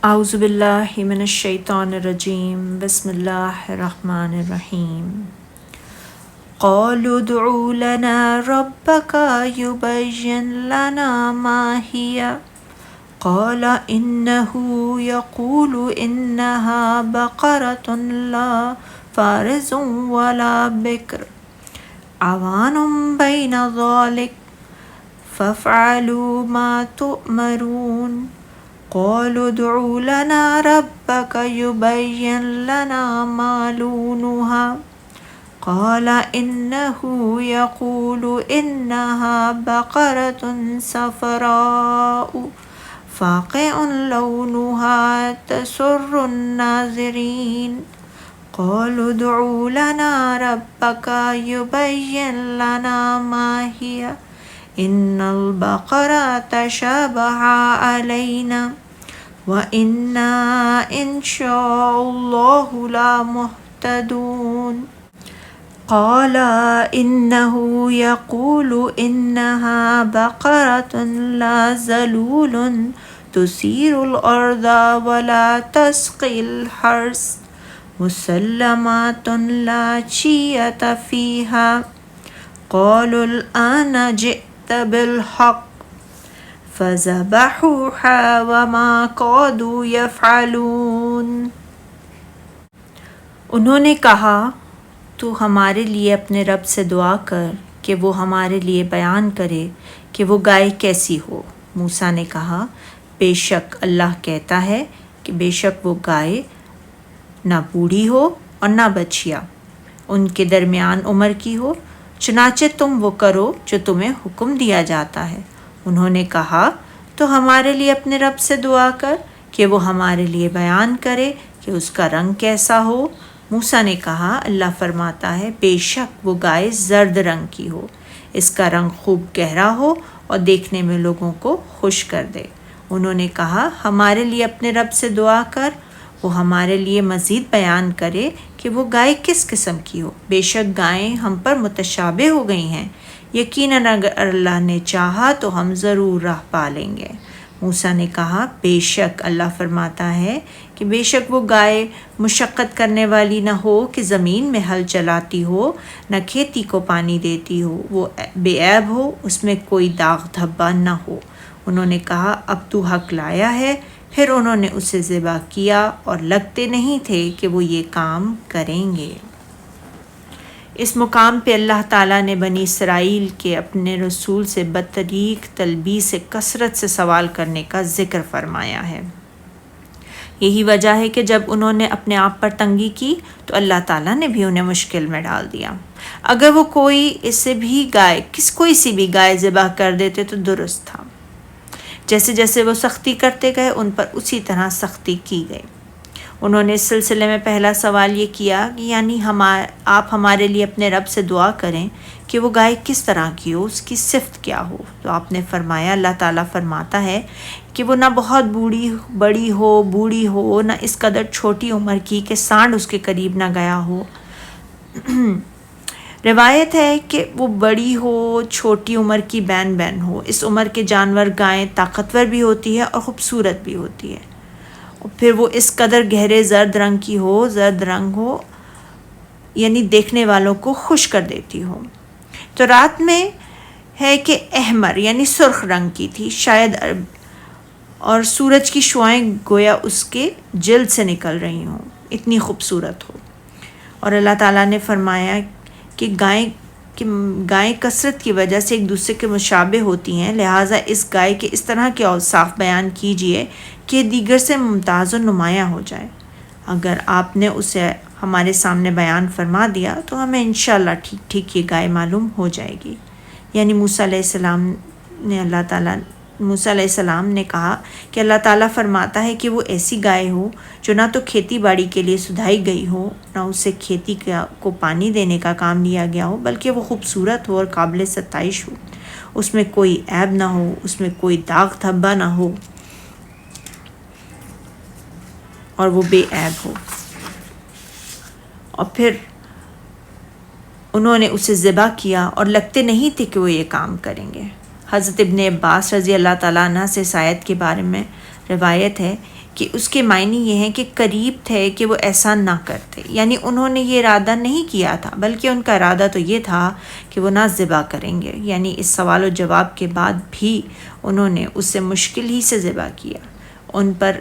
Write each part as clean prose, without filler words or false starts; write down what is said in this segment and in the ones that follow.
اعوذ باللہ من الشیطان الرجیم بسم اللہ الرحمن الرحیم قالوا ادع لنا ربك يبين لنا ما هي قال إنه يقول إنها بقرة لا فارض ولا بكر عوان بين ذلك فافعلوا ما تؤمرون قالوا ادع لنا ربك يبين لنا ما لونها قال إنه يقول إنها بقرة صفراء فاقع لونها تسر الناظرين قالوا ادع لنا ربك يبين لنا ما هي إن البقرة تشابه علينا وإنا إن شاء الله لمهتدون قال إنه يقول إنها بقرة لا ذلول تثير الأرض ولا تسقي الحرث مسلمات لا شية فيها قالوا الآن جئت بالحق فذبحوها وما كادوا يفعلون۔ انہوں نے کہا تو ہمارے لیے اپنے رب سے دعا کر کہ وہ ہمارے لیے بیان کرے کہ وہ گائے کیسی ہو۔ موسیٰ نے کہا بے شک اللہ کہتا ہے کہ بے شک وہ گائے نہ بوڑھی ہو اور نہ بچیا، ان کے درمیان عمر کی ہو، چنانچہ تم وہ کرو جو تمہیں حکم دیا جاتا ہے۔ انہوں نے کہا تو ہمارے لیے اپنے رب سے دعا کر کہ وہ ہمارے لیے بیان کرے کہ اس کا رنگ کیسا ہو۔ موسیٰ نے کہا اللہ فرماتا ہے بے شک وہ گائے زرد رنگ کی ہو، اس کا رنگ خوب گہرا ہو اور دیکھنے میں لوگوں کو خوش کر دے۔ انہوں نے کہا ہمارے لیے اپنے رب سے دعا کر وہ ہمارے لیے مزید بیان کرے کہ وہ گائے کس قسم کی ہو۔ بے شک گائیں ہم پر متشابہ ہو گئی ہیں، یقیناً اگر اللہ نے چاہا تو ہم ضرور راہ پا لیں گے۔ موسیٰ نے کہا بے شک اللہ فرماتا ہے کہ بے شک وہ گائے مشقت کرنے والی نہ ہو کہ زمین میں ہل چلاتی ہو، نہ کھیتی کو پانی دیتی ہو، وہ بے عیب ہو، اس میں کوئی داغ دھبا نہ ہو۔ انہوں نے کہا اب تو حق لایا ہے۔ پھر انہوں نے اسے ذبح کیا اور لگتے نہیں تھے کہ وہ یہ کام کریں گے۔ اس مقام پہ اللہ تعالیٰ نے بنی اسرائیل کے اپنے رسول سے بطریق تلبیس سے کثرت سے سوال کرنے کا ذکر فرمایا ہے۔ یہی وجہ ہے کہ جب انہوں نے اپنے آپ پر تنگی کی تو اللہ تعالیٰ نے بھی انہیں مشکل میں ڈال دیا۔ اگر وہ کوئی کوئی سی بھی گائے ذبح کر دیتے تو درست تھا۔ جیسے جیسے وہ سختی کرتے گئے ان پر اسی طرح سختی کی گئی۔ انہوں نے اس سلسلے میں پہلا سوال یہ کیا کہ یعنی آپ ہمارے لیے اپنے رب سے دعا کریں کہ وہ گائے کس طرح کی ہو، اس کی صفت کیا ہو۔ تو آپ نے فرمایا اللہ تعالیٰ فرماتا ہے کہ وہ نہ بہت بڑی ہو نہ اس قدر چھوٹی عمر کی کہ سانڈ اس کے قریب نہ گیا ہو۔ روایت ہے کہ وہ بڑی ہو، چھوٹی عمر کی بین ہو۔ اس عمر کے جانور گائیں طاقتور بھی ہوتی ہے اور خوبصورت بھی ہوتی ہے، اور پھر وہ اس قدر گہرے زرد رنگ ہو یعنی دیکھنے والوں کو خوش کر دیتی ہو۔ تو رات میں ہے کہ احمر یعنی سرخ رنگ کی تھی شاید، اور سورج کی شعائیں گویا اس کے جلد سے نکل رہی ہوں، اتنی خوبصورت ہو۔ اور اللہ تعالیٰ نے فرمایا کہ گائیں کثرت کی وجہ سے ایک دوسرے کے مشابہ ہوتی ہیں، لہٰذا اس گائے کے اس طرح کے اوصاف بیان کیجئے کہ دیگر سے ممتاز و نمایاں ہو جائے۔ اگر آپ نے اسے ہمارے سامنے بیان فرما دیا تو ہمیں انشاءاللہ ٹھیک ٹھیک یہ گائے معلوم ہو جائے گی۔ یعنی موسیٰ علیہ السلام نے کہا کہ اللہ تعالیٰ فرماتا ہے کہ وہ ایسی گائے ہو جو نہ تو کھیتی باڑی کے لیے سدھائی گئی ہو، نہ اسے کھیتی کو پانی دینے کا کام لیا گیا ہو، بلکہ وہ خوبصورت ہو اور قابل ستائش ہو، اس میں کوئی عیب نہ ہو، اس میں کوئی داغ دھبا نہ ہو اور وہ بے عیب ہو۔ اور پھر انہوں نے اسے ذبح کیا اور لگتے نہیں تھے کہ وہ یہ کام کریں گے۔ حضرت ابن عباس رضی اللہ تعالیٰ عنہ سے اس آیت کے بارے میں روایت ہے کہ اس کے معنی یہ ہیں کہ قریب تھے کہ وہ ایسا نہ کرتے، یعنی انہوں نے یہ ارادہ نہیں کیا تھا، بلکہ ان کا ارادہ تو یہ تھا کہ وہ نہ ذبح کریں گے، یعنی اس سوال و جواب کے بعد بھی انہوں نے اس سے مشکل ہی سے ذبح کیا۔ ان پر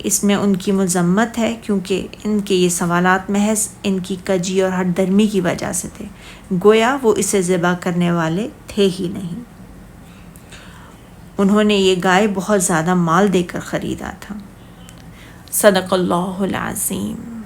اس میں ان کی مذمت ہے، کیونکہ ان کے یہ سوالات محض ان کی کجی اور ہٹ درمی کی وجہ سے تھے، گویا وہ اسے ذبح کرنے والے تھے ہی نہیں۔ انہوں نے یہ گائے بہت زیادہ مال دے کر خریدا تھا۔ صدق اللہ العظیم۔